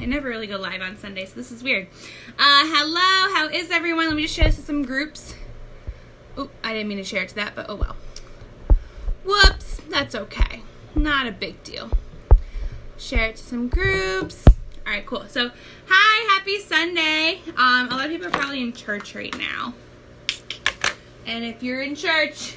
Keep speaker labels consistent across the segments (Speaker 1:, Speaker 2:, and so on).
Speaker 1: never really go live on Sunday, so this is weird. Hello, how is everyone? Let me just share this to some groups. Oh, I didn't mean to share it to that, but oh well. Whoops, that's okay. Not a big deal. Share it to some groups. All right, cool. So, hi, happy Sunday. A lot of people are probably in church right now. And if you're in church,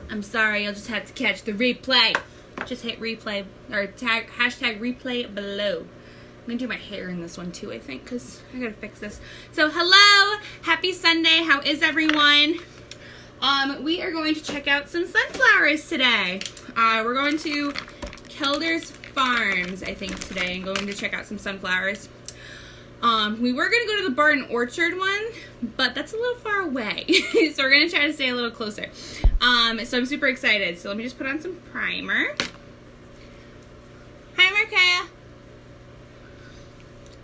Speaker 1: I'm sorry, you'll just have to catch the replay. Just hit replay, or hashtag replay below. I'm going to do my hair in this one too, I think, because I got to fix this. So, hello, happy Sunday. How is everyone? We are going to check out some sunflowers today. We're going to Kelder's Farms, I think, today, and going to check out some sunflowers. We were going to go to the Barton Orchard one, but that's a little far away. So we're going to try to stay a little closer. So I'm super excited. So let me just put on some primer. Hi, Markea.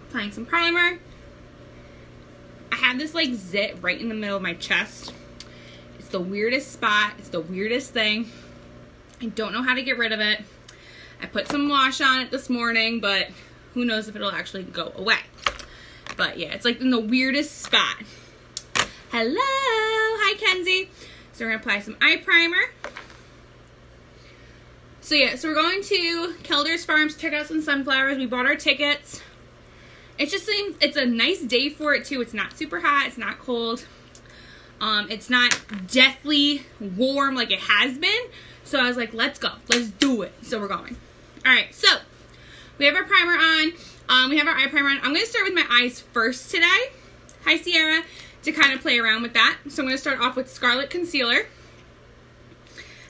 Speaker 1: Applying some primer. I have this like zit right in the middle of my chest. It's the weirdest spot. It's the weirdest thing. I don't know how to get rid of it. I put some wash on it this morning, but who knows if it'll actually go away. But yeah, it's like in the weirdest spot. Hello! Hi, Kenzie. So we're going to apply some eye primer. So yeah, so we're going to Kelder's Farms to check out some sunflowers. We bought our tickets. It just seems, it's a nice day for it too. It's not super hot. It's not cold. It's not deathly warm like it has been. So I was like, let's go. Let's do it. So we're going. All right, so we have our primer on. We have our eye primer on. I'm going to start with my eyes first today. Hi, Sierra. To kind of play around with that. So I'm going to start off with Scarlet Concealer.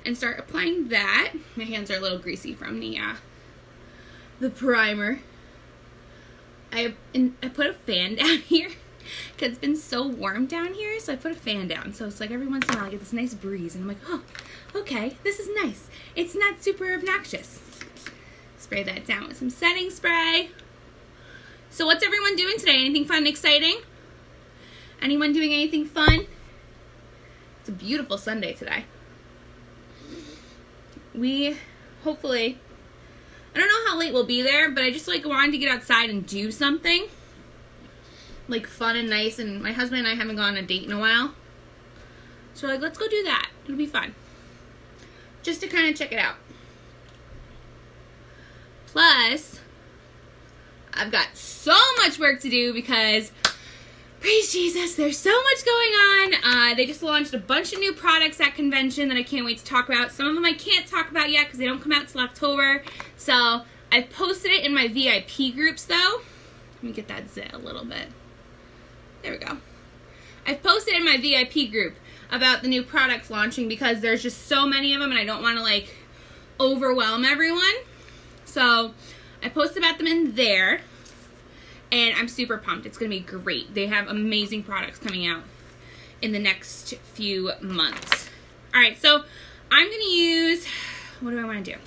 Speaker 1: And start applying that. My hands are a little greasy from the primer. I put a fan down here. Because it's been so warm down here. So I put a fan down. So it's like every once in a while I get this nice breeze. And I'm like, oh, okay. This is nice. It's not super obnoxious. Spray that down with some setting spray. So what's everyone doing today? Anything fun and exciting? Anyone doing anything fun? It's a beautiful Sunday today. We hopefully, I don't know how late we'll be there, but I just like wanted to get outside and do something like fun and nice, and my husband and I haven't gone on a date in a while. So we're like, let's go do that. It'll be fun. Just to kind of check it out. Plus, I've got so much work to do because, praise Jesus, there's so much going on. They just launched a bunch of new products at convention that I can't wait to talk about. Some of them I can't talk about yet because they don't come out till October. So I posted it in my VIP groups though. Let me get that zit a little bit. There we go. I've posted in my VIP group about the new products launching because there's just so many of them and I don't want to like overwhelm everyone. So I posted about them in there, and I'm super pumped. It's going to be great. They have amazing products coming out in the next few months. All right, so I'm going to use, what do I want to do?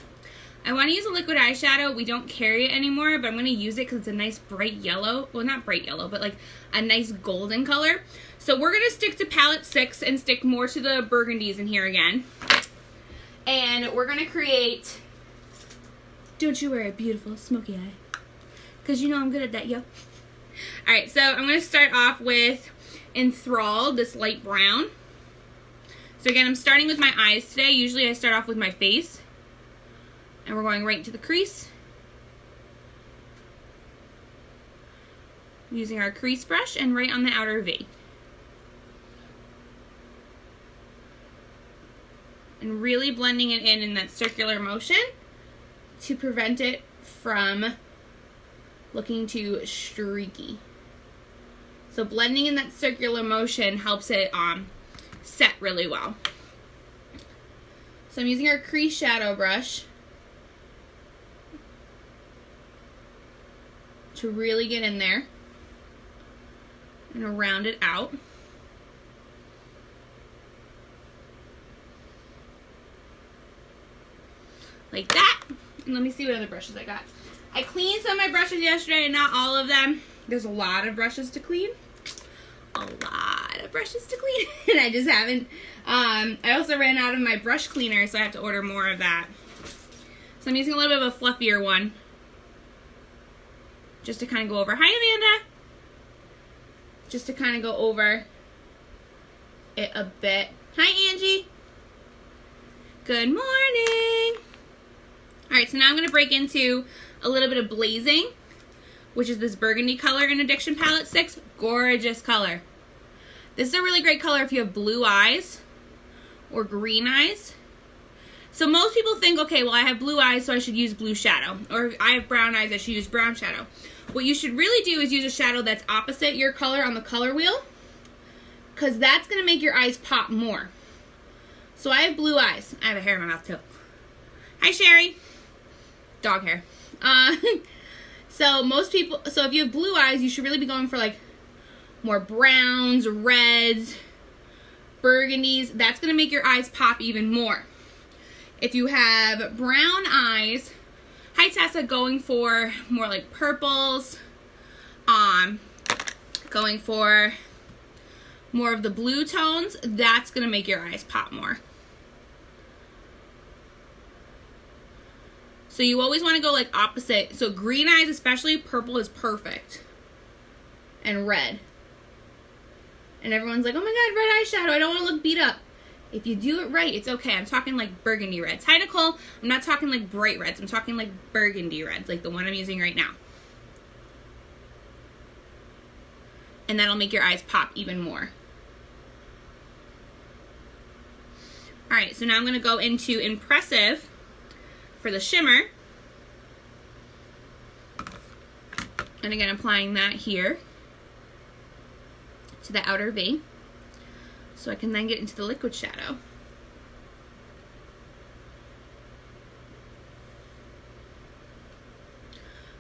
Speaker 1: I want to use a liquid eyeshadow. We don't carry it anymore, but I'm going to use it because it's a nice bright yellow. Well, not bright yellow, but like a nice golden color. So we're going to stick to palette 6 and stick more to the burgundies in here again. And we're going to create... Don't you wear a beautiful smoky eye? Because you know I'm good at that, yo. Alright, so I'm going to start off with Enthralled, this light brown. So again, I'm starting with my eyes today. Usually I start off with my face. And we're going right into the crease. Using our crease brush and right on the outer V. And really blending it in that circular motion to prevent it from looking too streaky. So blending in that circular motion helps it set really well. So I'm using our crease shadow brush to really get in there and round it out. Like that. And let me see what other brushes I got. I cleaned some of my brushes yesterday, not all of them. There's a lot of brushes to clean. A lot of brushes to clean. And I just haven't. I also ran out of my brush cleaner, so I have to order more of that. So I'm using a little bit of a fluffier one. just to kind of go over. Hi, Amanda. Just to kind of go over it a bit. Hi, Angie. Good morning. All right, so now I'm going to break into a little bit of Blazing, which is this burgundy color in Addiction Palette 6. Gorgeous color. This is a really great color if you have blue eyes or green eyes. So most people think, okay, well, I have blue eyes, so I should use blue shadow. Or if I have brown eyes, I should use brown shadow. What you should really do is use a shadow that's opposite your color on the color wheel, because that's going to make your eyes pop more. So I have blue eyes. I have a hair in my mouth, too. Hi, Sherry. Dog hair. So if you have blue eyes, you should really be going for like more browns, reds, burgundies. That's going to make your eyes pop even more. If you have brown eyes, hi Tessa, going for more like purples, going for more of the blue tones, that's going to make your eyes pop more. So you always want to go like opposite. So green eyes especially, purple is perfect. And red. And everyone's like, oh my god, red eyeshadow, I don't want to look beat up. If you do it right, it's okay. I'm talking like burgundy reds. Hi Nicole, I'm not talking like bright reds. I'm talking like burgundy reds, like the one I'm using right now. And that'll make your eyes pop even more. Alright, so now I'm going to go into Impressive for the shimmer. And again, applying that here to the outer V, so I can then get into the liquid shadow.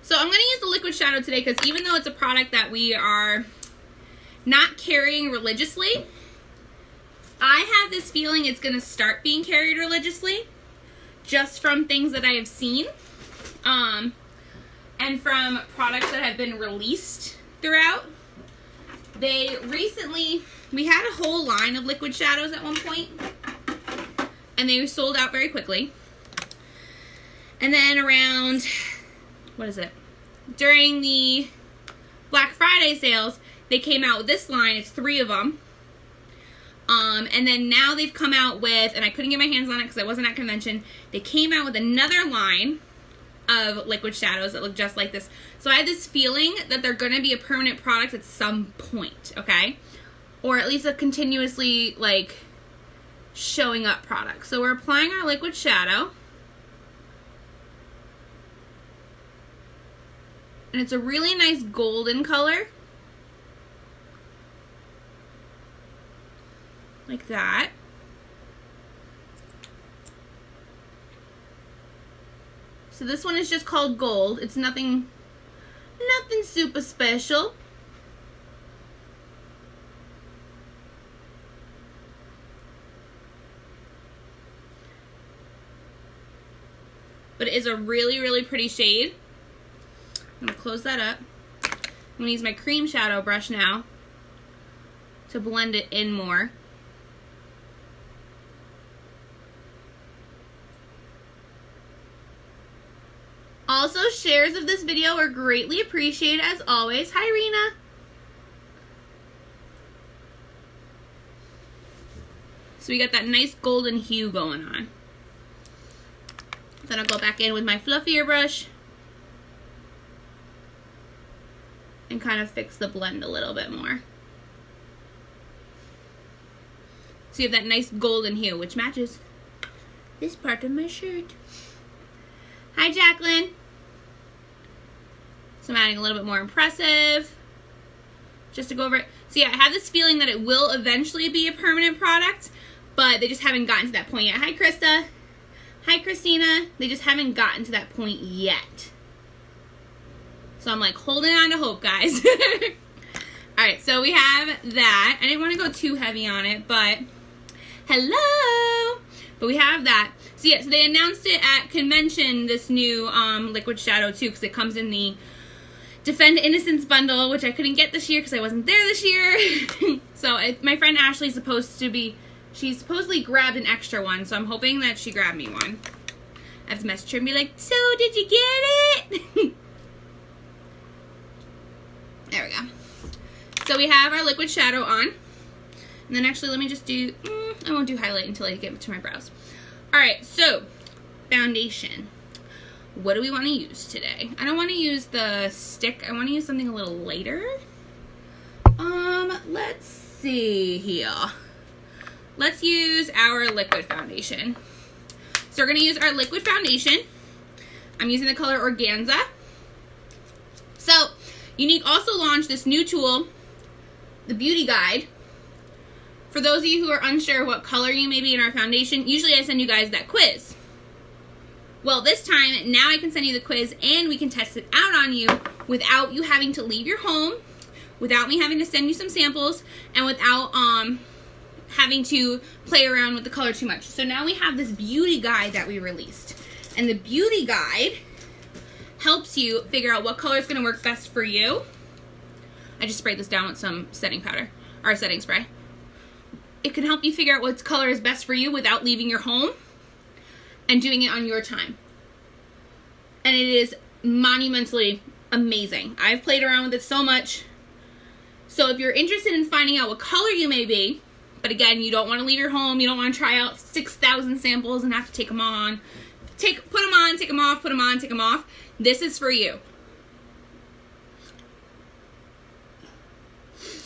Speaker 1: So I'm going to use the liquid shadow today because even though it's a product that we are not carrying religiously, I have this feeling it's going to start being carried religiously just from things that I have seen and from products that have been released throughout. We had a whole line of liquid shadows at one point, and they sold out very quickly. And then around, during the Black Friday sales, they came out with this line. It's 3 of them. And then now they've come out with, and I couldn't get my hands on it because I wasn't at convention, they came out with another line of liquid shadows that look just like this. So I have this feeling that they're going to be a permanent product at some point, okay? Or at least a continuously, like, showing up product. So we're applying our liquid shadow. And it's a really nice golden color. Like that. So this one is just called Gold. It's nothing super special. But it is a really, really pretty shade. I'm going to close that up. I'm going to use my cream shadow brush now to blend it in more. Also, shares of this video are greatly appreciated as always. Hi, Rena. So we got that nice golden hue going on. Then I'll go back in with my fluffier brush and kind of fix the blend a little bit more. So you have that nice golden hue, which matches this part of my shirt. Hi, Jacqueline. So I'm adding a little bit more Impressive, just to go over it. So yeah, I have this feeling that it will eventually be a permanent product, but they just haven't gotten to that point yet. Hi, Krista. Hi, Christina. They just haven't gotten to that point yet. So I'm like holding on to hope, guys. Alright, so we have that. I didn't want to go too heavy on it, but hello! But we have that. So yeah, so they announced it at convention, this new liquid shadow too, because it comes in the Defend Innocence bundle, which I couldn't get this year because I wasn't there this year. So my friend Ashley's she supposedly grabbed an extra one, so I'm hoping that she grabbed me one. I have to message her and be like, so did you get it? So we have our liquid shadow on. And then actually let me just do, I won't do highlight until I get to my brows. Alright, so foundation. What do we want to use today? I don't want to use the stick. I want to use something a little lighter. Let's see here. Let's use our liquid foundation. So we're going to use our liquid foundation. I'm using the color Organza. So, Unique also launched this new tool, the Beauty Guide. For those of you who are unsure what color you may be in our foundation, usually I send you guys that quiz. Well, this time, now I can send you the quiz and we can test it out on you without you having to leave your home, without me having to send you some samples, and without having to play around with the color too much. So now we have this Beauty Guide that we released. And the Beauty Guide helps you figure out what color is going to work best for you. I just sprayed this down with some setting powder, or setting spray. It can help you figure out what color is best for you without leaving your home and doing it on your time. And it is monumentally amazing. I've played around with it so much. So if you're interested in finding out what color you may be, but again, you don't want to leave your home, you don't want to try out 6,000 samples and have to take them on, put them on, take them off, put them on, take them off, this is for you.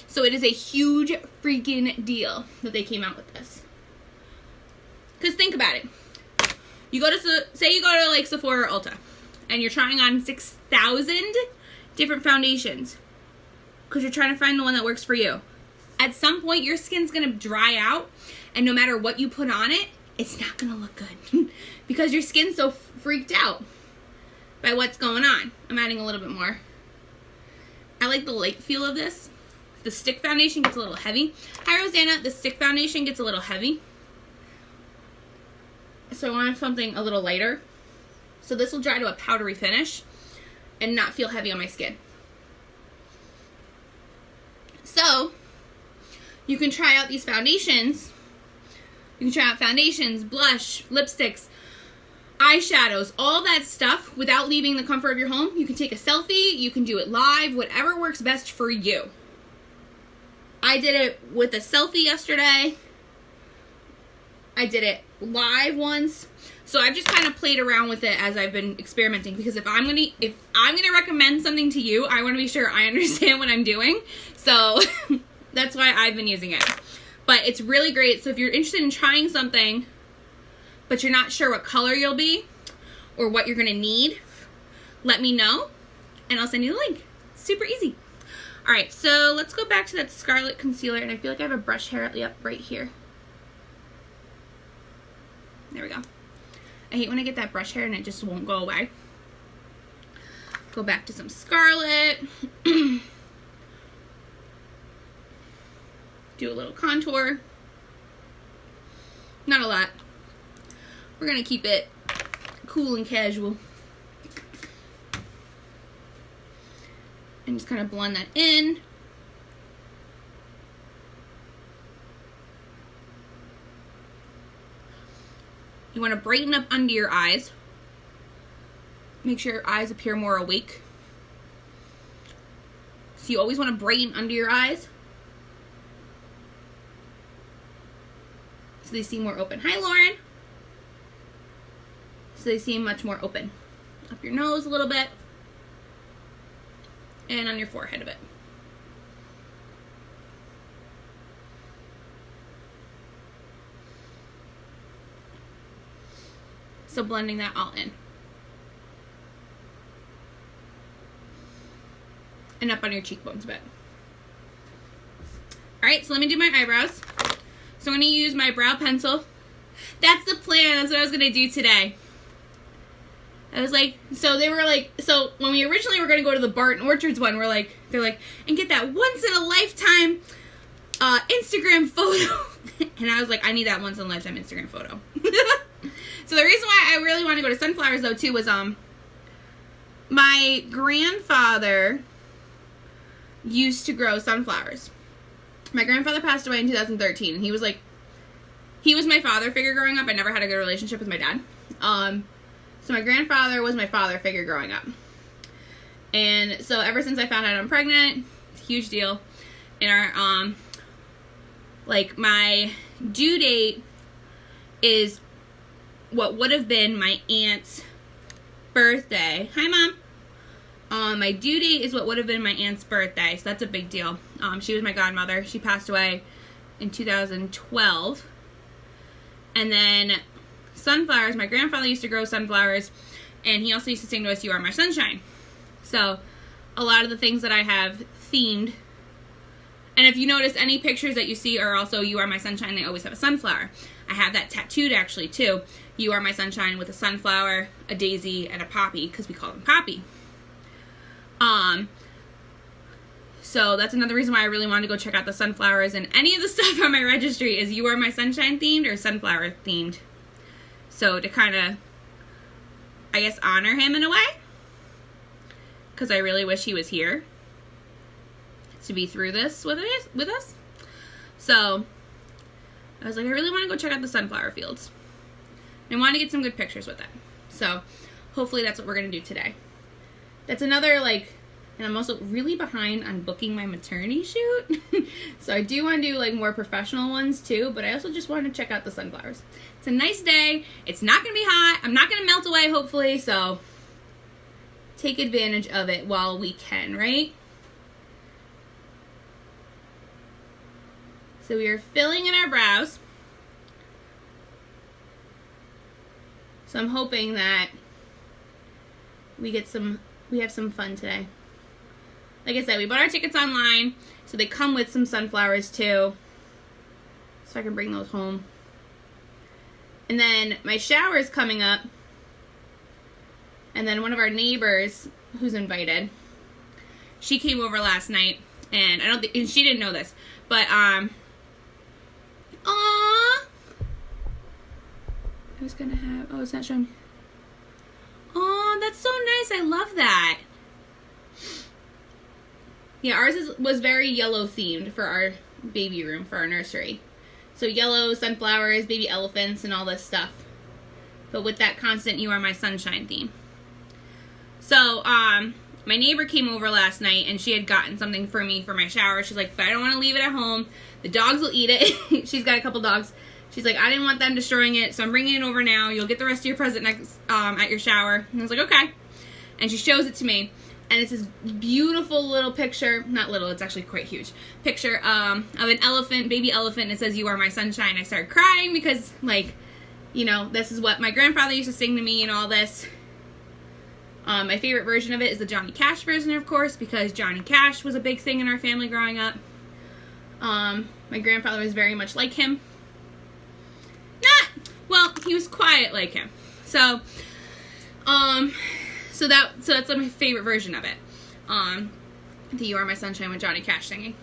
Speaker 1: So it is a huge freaking deal that they came out with this. Because think about it. You go to, say you go to like Sephora or Ulta, and you're trying on 6,000 different foundations because you're trying to find the one that works for you. At some point, your skin's going to dry out, and no matter what you put on it, it's not going to look good because your skin's so freaked out by what's going on. I'm adding a little bit more. I like the light feel of this. The stick foundation gets a little heavy. Hi, Rosanna. The stick foundation gets a little heavy. So I want something a little lighter. So this will dry to a powdery finish and not feel heavy on my skin. So you can try out these foundations. You can try out foundations, blush, lipsticks, eyeshadows, all that stuff without leaving the comfort of your home. You can take a selfie. You can do it live. Whatever works best for you. I did it with a selfie yesterday. I did it live once. So I've just kind of played around with it as I've been experimenting, because if I'm gonna recommend something to you, I want to be sure I understand what I'm doing. So that's why I've been using it. But it's really great. So if you're interested in trying something, but you're not sure what color you'll be or what you're gonna need, let me know and I'll send you the link. Super easy. All right, so let's go back to that Scarlet Concealer, and I feel like I have a brush hair up right here. There we go. I hate when I get that brush hair and it just won't go away. Go back to some Scarlet. Do a little contour. Not a lot. We're gonna keep it cool and casual. And just kind of blend that in. You want to brighten up under your eyes. Make sure your eyes appear more awake. So you always want to brighten under your eyes, so they seem more open. Hi, Lauren. So they seem much more open. Up your nose a little bit. And on your forehead a bit. So blending that all in. And up on your cheekbones a bit. Alright, so let me do my eyebrows. So I'm going to use my brow pencil. That's the plan. That's what I was going to do today. I was like, so they were like, so when we originally were going to go to the Barton Orchards one, they're like, and get that once in a lifetime Instagram photo. And I was like, I need that once in a lifetime Instagram photo. So the reason why I really want to go to sunflowers though too was my grandfather used to grow sunflowers. My grandfather passed away in 2013, and he was my father figure growing up. I never had a good relationship with my dad. So my grandfather was my father figure growing up. And so ever since I found out I'm pregnant, it's a huge deal. in our, like, my due date is what would have been my aunt's birthday. Hi, Mom. My due date is what would have been my aunt's birthday, so that's a big deal. She was my godmother. She passed away in 2012. And then sunflowers, my grandfather used to grow sunflowers, and he also used to sing to us, "You Are My Sunshine." So a lot of the things that I have themed, and if you notice, any pictures that you see are also "You Are My Sunshine," they always have a sunflower. I have that tattooed actually too. "You Are My Sunshine" with a sunflower, a daisy, and a poppy, because we call them Poppy. So that's another reason why I really wanted to go check out the sunflowers, and any of the stuff on my registry is "You Are My Sunshine" themed or sunflower themed. So to kind of, I guess, honor him in a way, because I really wish he was here to be through this with us. So I was like, I really want to go check out the sunflower fields. And I want to get some good pictures with it. So hopefully that's what we're going to do today. That's another, like, and I'm also really behind on booking my maternity shoot. So I do want to do, like, more professional ones too, but I also just want to check out the sunflowers. It's a nice day. It's not going to be hot. I'm not going to melt away, hopefully, so take advantage of it while we can, right? So we are filling in our brows. So I'm hoping that we have some fun today. Like I said, we bought our tickets online, so they come with some sunflowers too, so I can bring those home. And then my shower is coming up, and then one of our neighbors who's invited, she came over last night, and and she didn't know this, but aww, I was gonna have, oh, it's not showing me. Oh, that's so nice. I love that. Yeah, ours was very yellow themed for our baby room, for our nursery. So yellow, sunflowers, baby elephants, and all this stuff. But with that constant "You Are My Sunshine" theme. So, my neighbor came over last night, and she had gotten something for me for my shower. She's like, but I don't want to leave it at home. The dogs will eat it. She's got a couple dogs. She's like, I didn't want them destroying it, so I'm bringing it over now. You'll get the rest of your present next at your shower. And I was like, okay. And she shows it to me. And it's this beautiful little picture, not little, it's actually quite huge, picture of an elephant, baby elephant, and it says "You Are My Sunshine." I started crying because, like, you know, this is what my grandfather used to sing to me and all this. My favorite version of it is the Johnny Cash version, of course, because Johnny Cash was a big thing in our family growing up. My grandfather was very much like him. Well, he was quiet like him. So that's my favorite version of it. The "You Are My Sunshine" with Johnny Cash singing.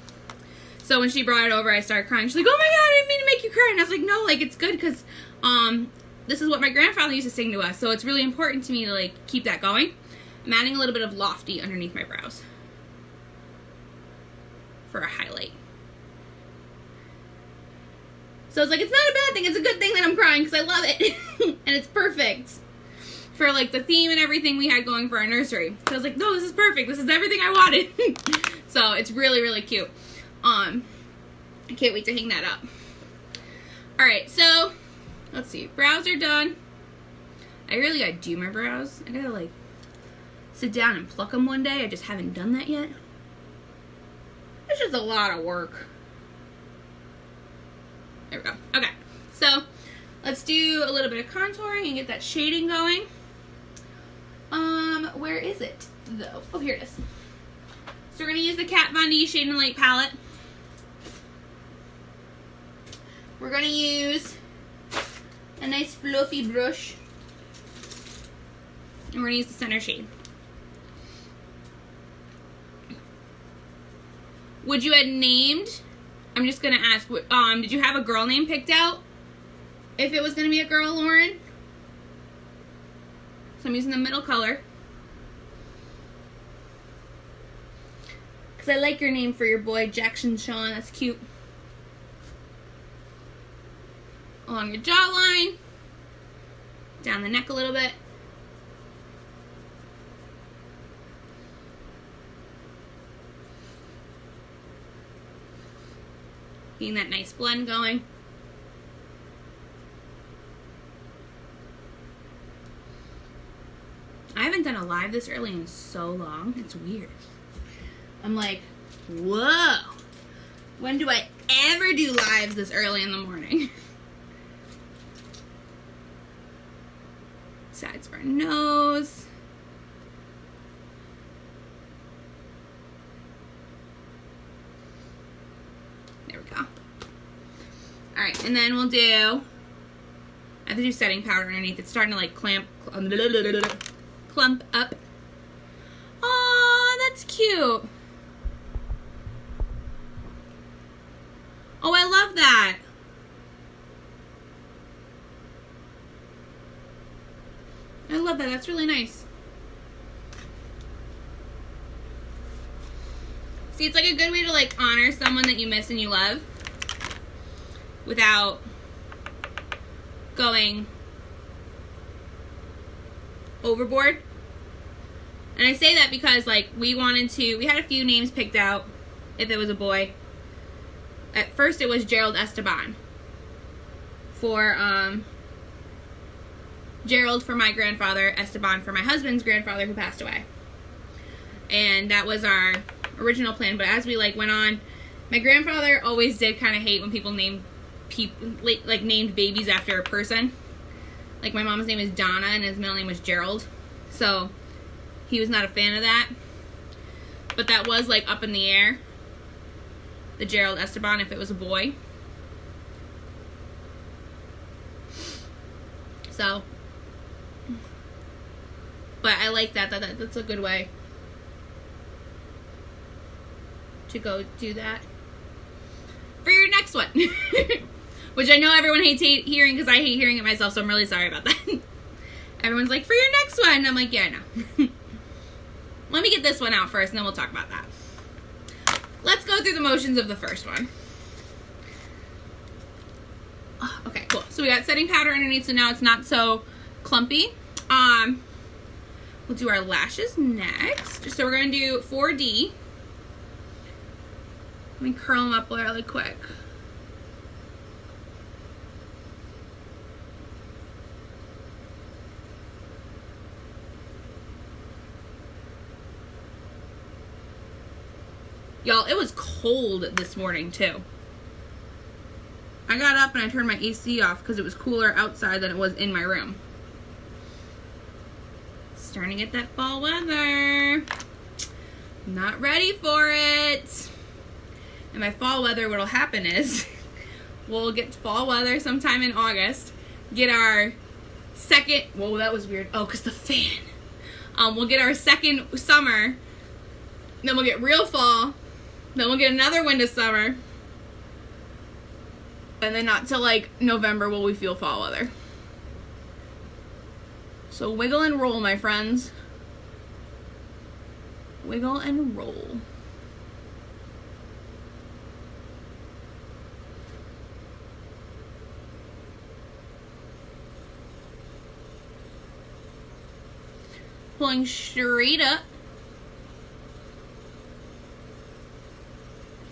Speaker 1: So when she brought it over, I started crying. She's like, oh my God, I didn't mean to make you cry. And I was like, no, like, it's good because this is what my grandfather used to sing to us. So it's really important to me to, like, keep that going. I'm adding a little bit of lofty underneath my brows for a highlight. So it's like, it's not a bad thing. It's a good thing that I'm crying because I love it. And it's perfect for, like, the theme and everything we had going for our nursery. So I was like, no, this is perfect. This is everything I wanted. So it's really, really cute. I can't wait to hang that up. All right, so let's see. Brows are done. I really gotta do my brows. I gotta, like, sit down and pluck them one day. I just haven't done that yet. It's just a lot of work. There we go. Okay, so let's do a little bit of contouring and get that shading going. Where is it, though? Oh, here it is. So we're going to use the Kat Von D Shade and Light palette. We're going to use a nice fluffy brush. And we're going to use the center shade. Would you have named, I'm just going to ask, did you have a girl name picked out? If it was going to be a girl, Lauren? So I'm using the middle color. Because I like your name for your boy, Jackson Sean. That's cute. Along your jawline. Down the neck a little bit. getting that nice blend going. I haven't done a live this early in so long. It's weird. I'm like, whoa. When do I ever do lives this early in the morning? Sides of our nose. There we go. Alright, and then we'll do, I have to do setting powder underneath. It's starting to like clump up. Aw, that's cute. Oh, I love that. I love that. That's really nice. See, it's like a good way to like honor someone that you miss and you love without going overboard. And I say that because like we had a few names picked out if it was a boy. At first it was Gerald Esteban for Gerald for my grandfather, Esteban for my husband's grandfather who passed away. And that was our original plan, but as we like went on, my grandfather always did kind of hate when people named babies after a person. Like my mom's name is Donna and his middle name was Gerald. So he was not a fan of that. But that was like up in the air. The Gerald Esteban if it was a boy. So, but I like that. That's a good way to go do that for your next one. Which I know everyone hates hearing because I hate hearing it myself, so I'm really sorry about that. Everyone's like, for your next one. And I'm like, yeah, I know. Let me get this one out first and then we'll talk about that. Let's go through the motions of the first one. Oh, okay, cool. So we got setting powder underneath, so now it's not so clumpy. We'll do our lashes next. So we're going to do 4D. Let me curl them up really quick. Y'all, it was cold this morning, too. I got up and I turned my AC off because it was cooler outside than it was in my room. Starting to get that fall weather. Not ready for it. And by fall weather, what'll happen is we'll get fall weather sometime in August. Get our second... Whoa, that was weird. Oh, because the fan. We'll get our second summer. Then we'll get real fall. Then we'll get another wind of summer. And then not till like November will we feel fall weather. So wiggle and roll, my friends. Wiggle and roll. Pulling straight up.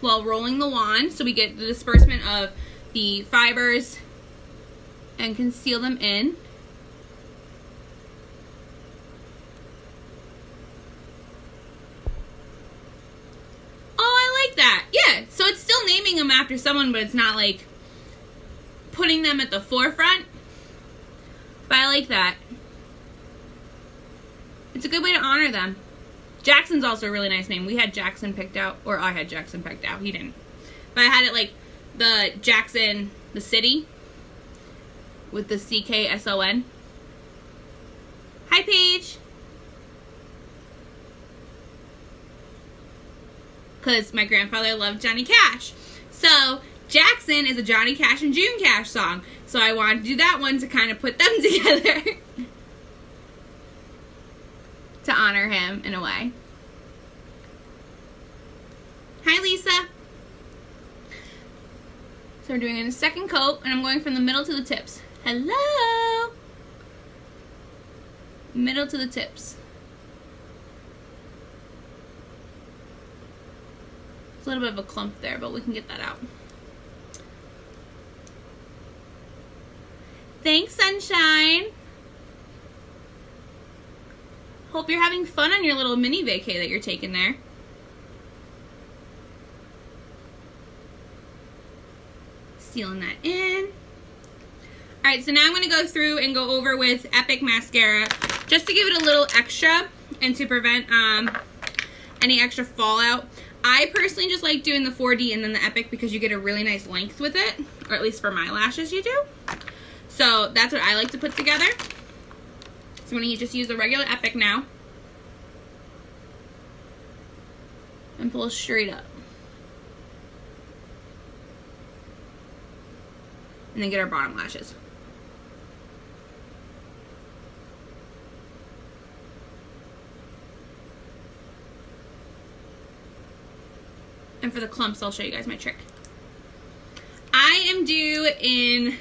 Speaker 1: While rolling the wand, so we get the disbursement of the fibers and conceal them in. Oh, I like that. Yeah, so it's still naming them after someone, but it's not like putting them at the forefront. But I like that. It's a good way to honor them. Jackson's also a really nice name. We had Jackson picked out, or I had Jackson picked out. He didn't. But I had it like the Jackson, the city, with the CKSON. Hi, Paige. Because my grandfather loved Johnny Cash. So Jackson is a Johnny Cash and June Cash song. So I wanted to do that one to kind of put them together. To honor him in a way. Hi, Lisa. So we're doing a second coat, and I'm going from the middle to the tips. Hello. Middle to the tips. It's a little bit of a clump there, but we can get that out. sunshine. Hope you're having fun on your little mini vacay that you're taking there. Sealing that in. Alright, so now I'm going to go through and go over with Epic Mascara just to give it a little extra and to prevent any extra fallout. I personally just like doing the 4D and then the Epic because you get a really nice length with it, or at least for my lashes you do. So that's what I like to put together. So I'm going to just use the regular Epic now and pull straight up. And then get our bottom lashes. And for the clumps, I'll show you guys my trick. I am due in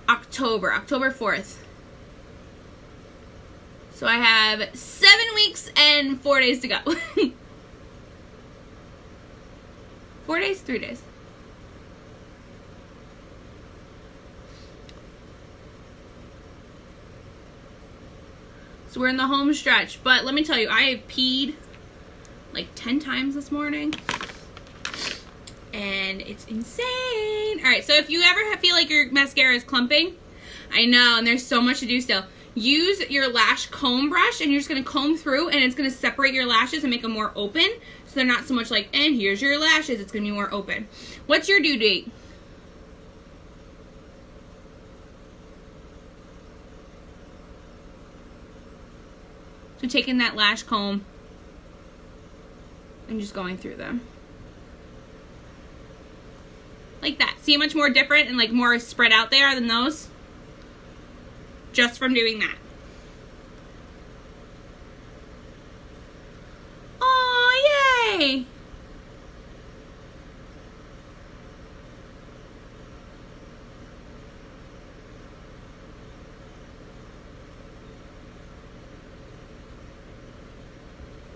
Speaker 1: October 4th. So I have 7 weeks and 4 days to go. 4 days, 3 days. So we're in the home stretch, but let me tell you, I have peed like 10 times this morning. And it's insane. Alright, so if you ever feel like your mascara is clumping, I know, and there's so much to do still. Use your lash comb brush, and you're just going to comb through, and it's going to separate your lashes and make them more open. So they're not so much like, and here's your lashes. It's going to be more open. What's your due date? So taking that lash comb and just going through them. Like that. See how much more different and like more spread out they are than those? Just from doing that. Oh, yay!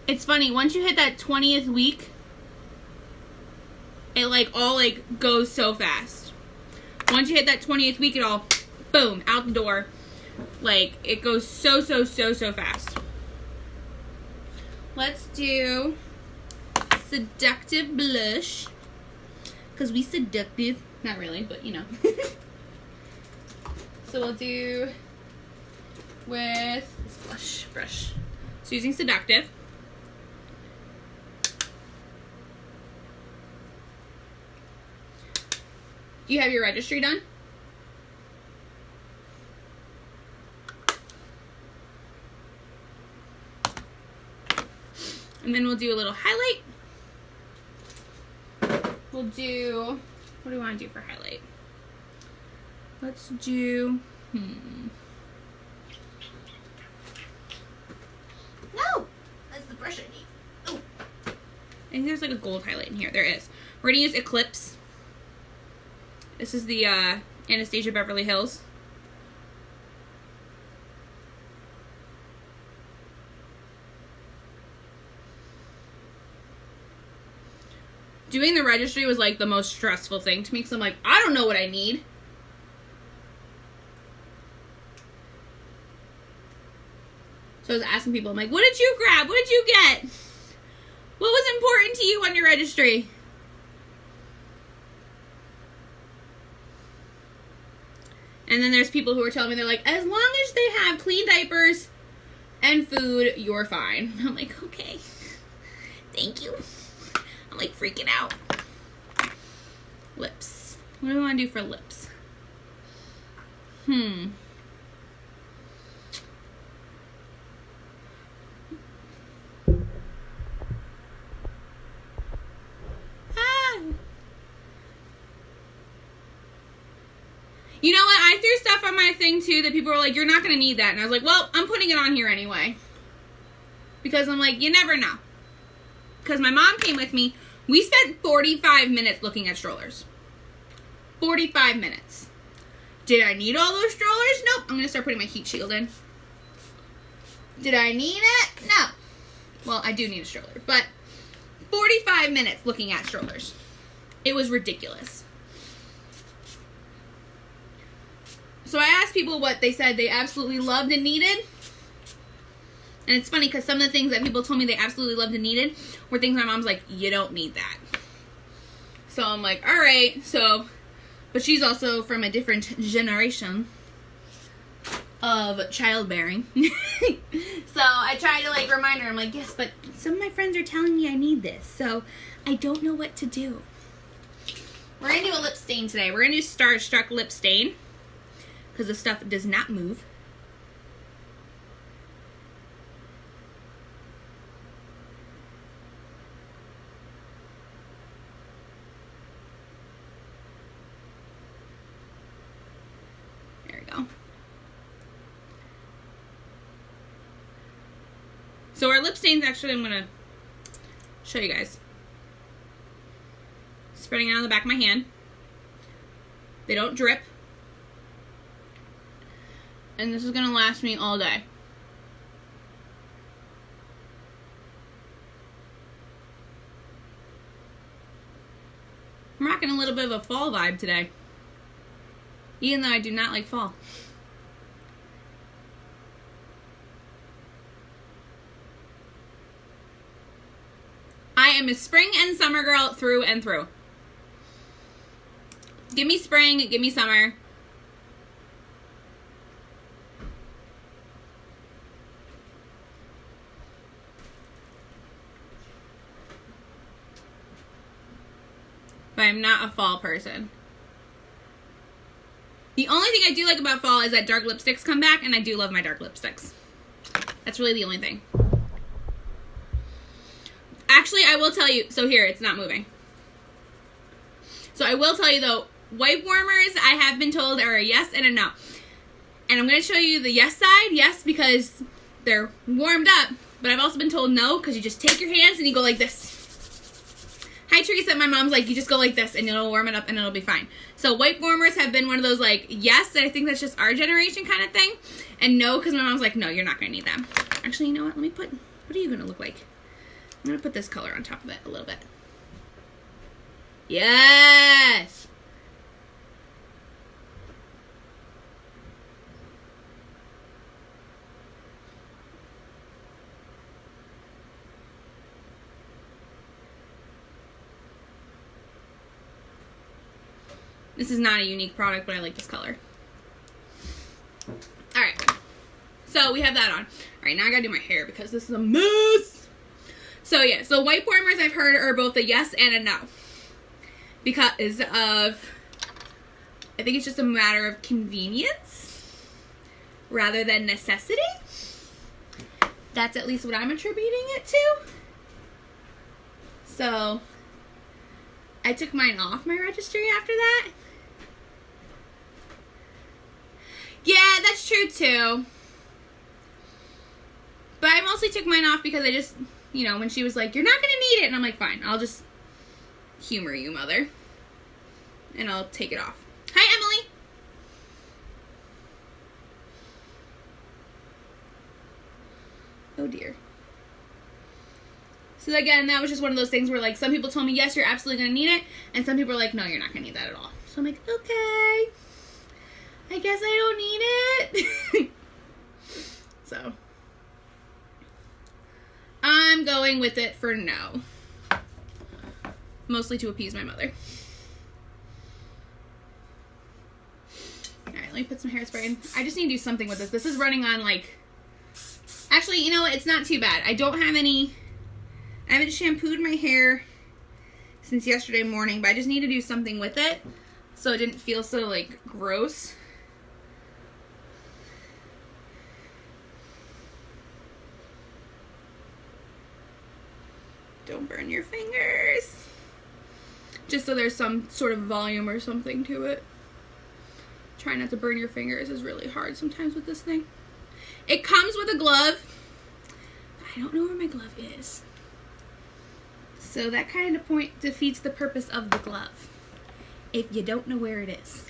Speaker 1: It's funny, once you hit that 20th week, it like all like goes so fast. Once you hit that 20th week, it all boom out the door. Like it goes so fast. Let's do seductive blush because we seductive. Not really, but you know. So we'll do with this blush brush. So using seductive. Do you have your registry done? And then we'll do a little highlight. We'll do, what do we want to do for highlight? Let's do, No! That's the brush I need. Oh. I think there's like a gold highlight in here. There is. We're going to use Eclipse. This is the Anastasia Beverly Hills. Doing the registry was like the most stressful thing to me because I'm like, I don't know what I need. So I was asking people, I'm like, what did you grab? What did you get? What was important to you on your registry? And then there's people who are telling me, they're like, as long as they have clean diapers and food, you're fine. I'm like, okay. Thank you. I'm like freaking out. Lips. What do I want to do for lips? You know what? I threw stuff on my thing too that people were like, you're not going to need that. And I was like, well, I'm putting it on here anyway. Because I'm like, you never know. Because my mom came with me. We spent 45 minutes looking at strollers. 45 minutes. Did I need all those strollers? Nope. I'm going to start putting my heat shield in. Did I need it? No. Well, I do need a stroller. But 45 minutes looking at strollers. It was ridiculous. So I asked people what they said they absolutely loved and needed. And it's funny because some of the things that people told me they absolutely loved and needed were things my mom's like, you don't need that. So I'm like, all right. So, but she's also from a different generation of childbearing. So I try to like remind her. I'm like, yes, but some of my friends are telling me I need this. So I don't know what to do. We're going to do a lip stain today. We're going to do Starstruck lip stain because the stuff does not move. There we go. So our lip stains, actually, I'm going to show you guys. Spreading it on the back of my hand. They don't drip. And this is going to last me all day. I'm rocking a little bit of a fall vibe today. Even though I do not like fall. I am a spring and summer girl through and through. Give me spring, give me summer. But I'm not a fall person. The only thing I do like about fall is that dark lipsticks come back, and I do love my dark lipsticks. That's really the only thing. Actually, I will tell you, so here, it's not moving. So I will tell you though, wipe warmers, I have been told, are a yes and a no. And I'm going to show you the yes side. Yes, because they're warmed up. But I've also been told no, because you just take your hands and you go like this. Hi, Teresa. My mom's like, you just go like this and it'll warm it up and it'll be fine. So wipe warmers have been one of those like, yes, and I think that's just our generation kind of thing. And no, because my mom's like, no, you're not going to need them. Actually, you know what? Let me put, what are you going to look like? I'm going to put this color on top of it a little bit. Yes! This is not a unique product, but I like this color. Alright. So we have that on. Alright, now I gotta do my hair because this is a mess. So yeah, so wipe warmers I've heard are both a yes and a no. Because of, I think it's just a matter of convenience rather than necessity. That's at least what I'm attributing it to. So I took mine off my registry after that. Yeah, that's true too. But I mostly took mine off because I just, you know, when she was like, you're not going to need it. And I'm like, fine, I'll just humor you, mother. And I'll take it off. Hi, Emily. Oh, dear. So again, that was just one of those things where, like, some people told me, yes, you're absolutely going to need it. And some people are like, no, you're not going to need that at all. So I'm like, okay. I guess I don't need it. So I'm going with it for no. Mostly to appease my mother. Alright, let me put some hairspray in. I just need to do something with this. This is running on, like... Actually, you know what? It's not too bad. I don't have any... I haven't shampooed my hair since yesterday morning, but I just need to do something with it so it didn't feel so, like, gross. Don't burn your fingers. Just so there's some sort of volume or something to it. Trying not to burn your fingers is really hard sometimes with this thing. It comes with a glove. I don't know where my glove is. So that kind of defeats the purpose of the glove. If you don't know where it is.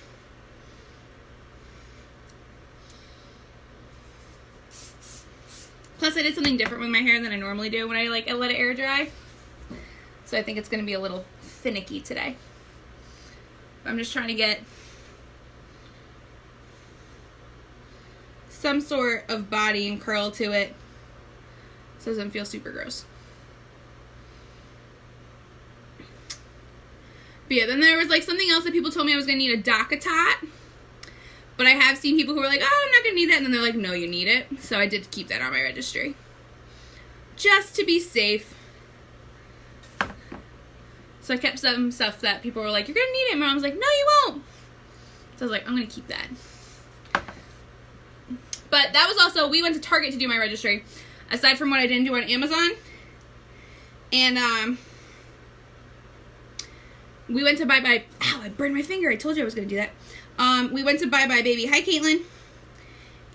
Speaker 1: Plus I did something different with my hair than I normally do when I let it air dry. So I think it's going to be a little finicky today. I'm just trying to get some sort of body and curl to it so it doesn't feel super gross. But yeah, then there was like something else that people told me I was going to need, a DACA tot. But I have seen people who were like, oh, I'm not going to need that. And then they're like, no, you need it. So I did keep that on my registry. Just to be safe. So I kept some stuff that people were like, you're going to need it. And my mom was like, no, you won't. So I was like, I'm going to keep that. But that was also, we went to Target to do my registry. Aside from what I didn't do on Amazon. And, we went to Bye Bye. Ow, I burned my finger. I told you I was going to do that. We went to Bye Bye Baby. Hi, Caitlin.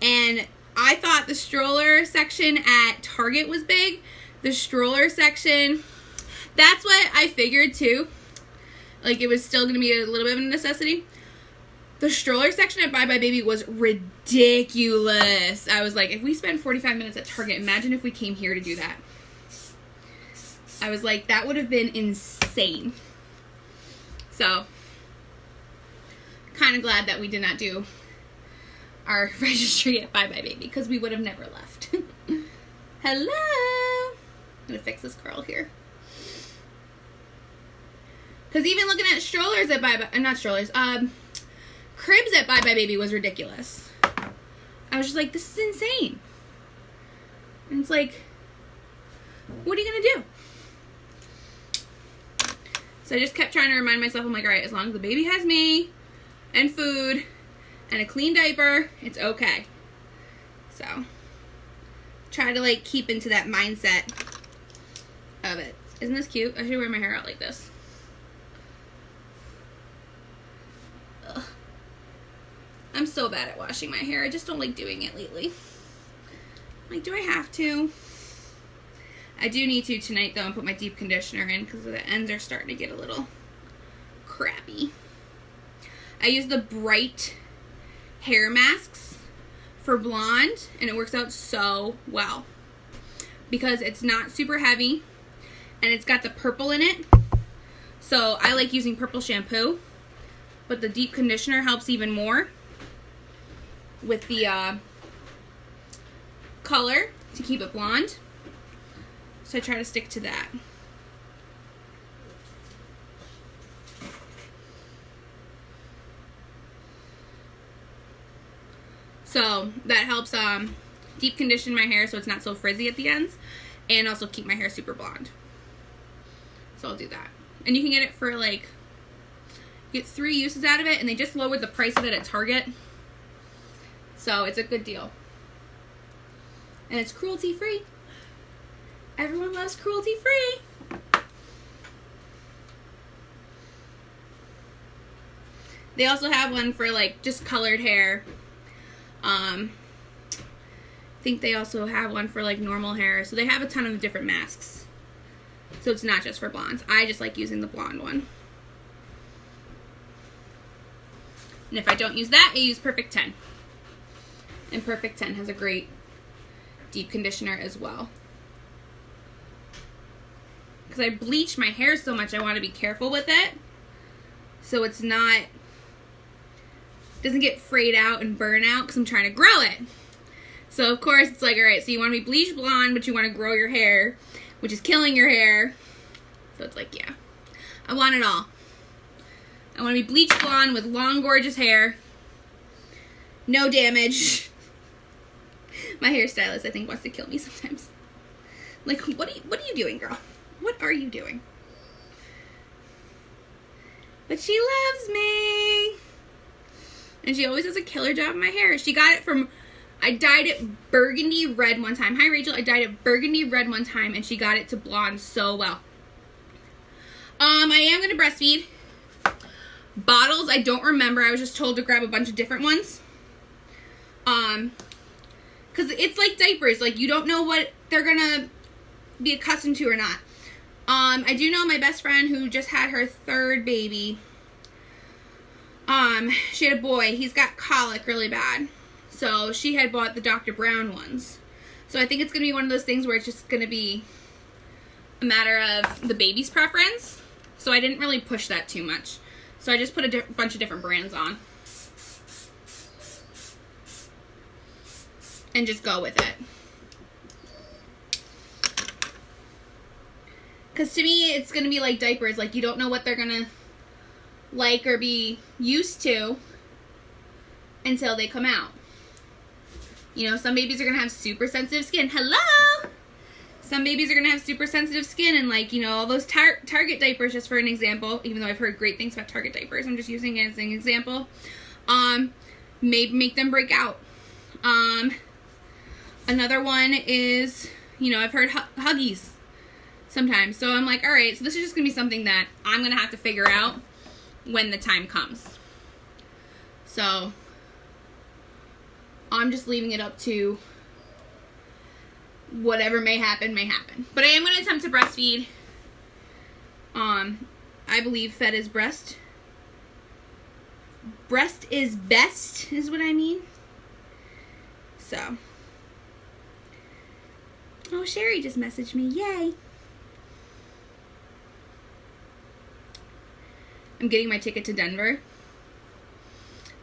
Speaker 1: And I thought the stroller section at Target was big. The stroller section, that's what I figured too. Like, it was still going to be a little bit of a necessity. The stroller section at Bye Bye Baby was ridiculous. I was like, if we spend 45 minutes at Target, imagine if we came here to do that. I was like, that would have been insane. So, kind of glad that we did not do our registry at Bye Bye Baby, because we would have never left. Hello! I'm going to fix this curl here. Because even looking at strollers at Bye Bye, not strollers, cribs at Bye Bye Baby was ridiculous. I was just like, this is insane. And it's like, what are you going to do? So I just kept trying to remind myself, I'm like, all right, as long as the baby has me and food and a clean diaper, it's okay. So try to like keep into that mindset of it. Isn't this cute? I should wear my hair out like this. Ugh. I'm so bad at washing my hair. I just don't like doing it lately. Like, do I have to? I do need to tonight, though, and put my deep conditioner in because the ends are starting to get a little crappy. I use the Bright hair masks for blonde, and it works out so well because it's not super heavy, and it's got the purple in it. So I like using purple shampoo, but the deep conditioner helps even more with the color to keep it blonde. So I try to stick to that. So that helps deep condition my hair so it's not so frizzy at the ends, and also keep my hair super blonde. So I'll do that. And you can get it for like, get 3 uses out of it, and they just lowered the price of it at Target. So it's a good deal. And it's cruelty free. Everyone loves cruelty free. They also have one for like just colored hair. I think they also have one for like normal hair. So they have a ton of different masks. So it's not just for blondes. I just like using the blonde one. And if I don't use that, I use Perfect 10. And Perfect 10 has a great deep conditioner as well. Because I bleach my hair so much, I want to be careful with it. So it's not, doesn't get frayed out and burn out because I'm trying to grow it. So of course it's like, alright, so you want to be bleached blonde, but you want to grow your hair, which is killing your hair. So it's like, yeah, I want it all. I want to be bleached blonde with long, gorgeous hair. No damage. My hairstylist, I think, wants to kill me sometimes. Like, what are you doing, girl? What are you doing? But she loves me. And she always does a killer job of my hair. She got it from, I dyed it burgundy red one time. Hi, Rachel. I dyed it burgundy red one time, and she got it to blonde so well. I am going to breastfeed. Bottles, I don't remember. I was just told to grab a bunch of different ones. Because it's like diapers. Like, you don't know what they're going to be accustomed to or not. I do know my best friend who just had her 3rd baby. She had a boy. He's got colic really bad. So she had bought the Dr. Brown ones. So I think it's going to be one of those things where it's just going to be a matter of the baby's preference. So I didn't really push that too much. So I just put a bunch of different brands on. and just go with it. Because to me, it's going to be like diapers. Like, you don't know what they're going to like or be used to until they come out. You know, some babies are going to have super sensitive skin. Hello! Some babies are going to have super sensitive skin, and like, you know, all those Target diapers, just for an example, even though I've heard great things about Target diapers, I'm just using it as an example, may make them break out. Another one is, you know, I've heard Huggies sometimes. So I'm like, all right, so this is just going to be something that I'm going to have to figure out when the time comes. So I'm just leaving it up to whatever may happen, may happen. But I am going to attempt to breastfeed. I believe fed is breast. Breast is best, is what I mean. So. Oh, Sherry just messaged me. Yay. I'm getting my ticket to Denver.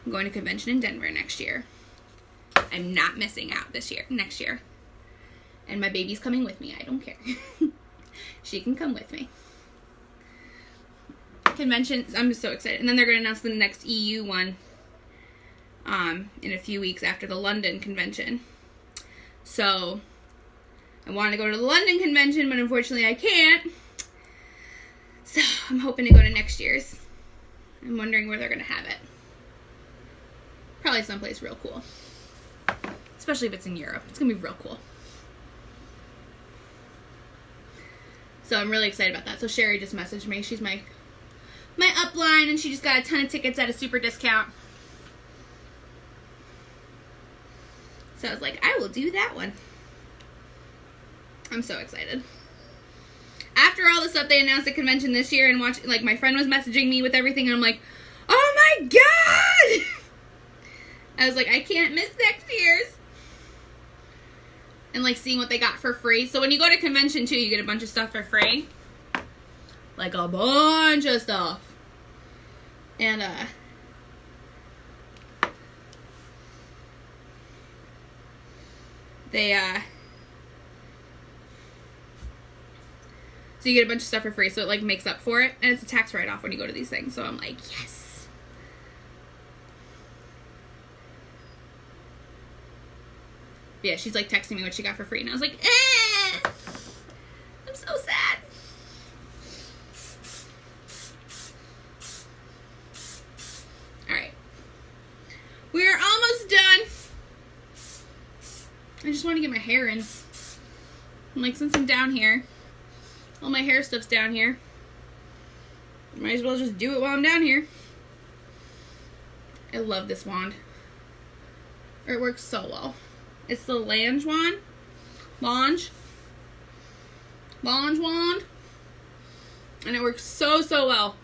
Speaker 1: I'm going to convention in Denver next year. I'm not missing out next year. And my baby's coming with me. I don't care. She can come with me. Conventions, I'm so excited. And then they're going to announce the next EU one in a few weeks after the London convention. So I want to go to the London convention, but unfortunately I can't. So I'm hoping to go to next year's. I'm wondering where they're going to have it. Probably someplace real cool. Especially if it's in Europe. It's going to be real cool. So I'm really excited about that. So Sherry just messaged me. She's my upline, and she just got a ton of tickets at a super discount. So I was like, I will do that one. I'm so excited. After all the stuff they announced at convention this year, and like my friend was messaging me with everything, and I'm like, oh my god! I was like, I can't miss next year's. And like seeing what they got for free. So when you go to convention too, you get a bunch of stuff for free. Like a bunch of stuff. And so you get a bunch of stuff for free, so it like makes up for it, and it's a tax write-off when you go to these things. So I'm like, yes. But yeah, she's like texting me what she got for free, and I was like, I'm so sad. Alright. We're almost done. I just want to get my hair in. I'm like, since I'm down here, all my hair stuff's down here, might as well just do it while I'm down here. I love this wand. It works so well. It's the Lange wand. Lange wand. And it works so well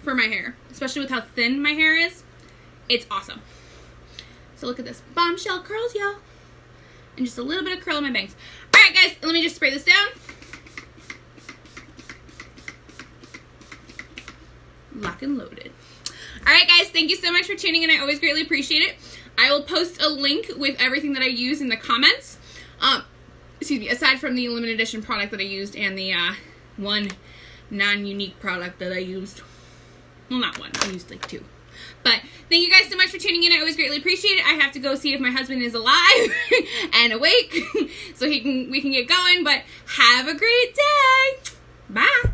Speaker 1: for my hair. Especially with how thin my hair is. It's awesome. So look at this. Bombshell curls, y'all. And just a little bit of curl in my bangs. Alright guys, let me just spray this down. Lock and loaded. Alright guys, thank you so much for tuning in. I always greatly appreciate it. I will post a link with everything that I use in the comments. Excuse me, aside from the limited edition product that I used and the one non-unique product that I used. Well, not one. I used like two. But thank you guys so much for tuning in. I always greatly appreciate it. I have to go see if my husband is alive and awake so we can get going. But have a great day. Bye.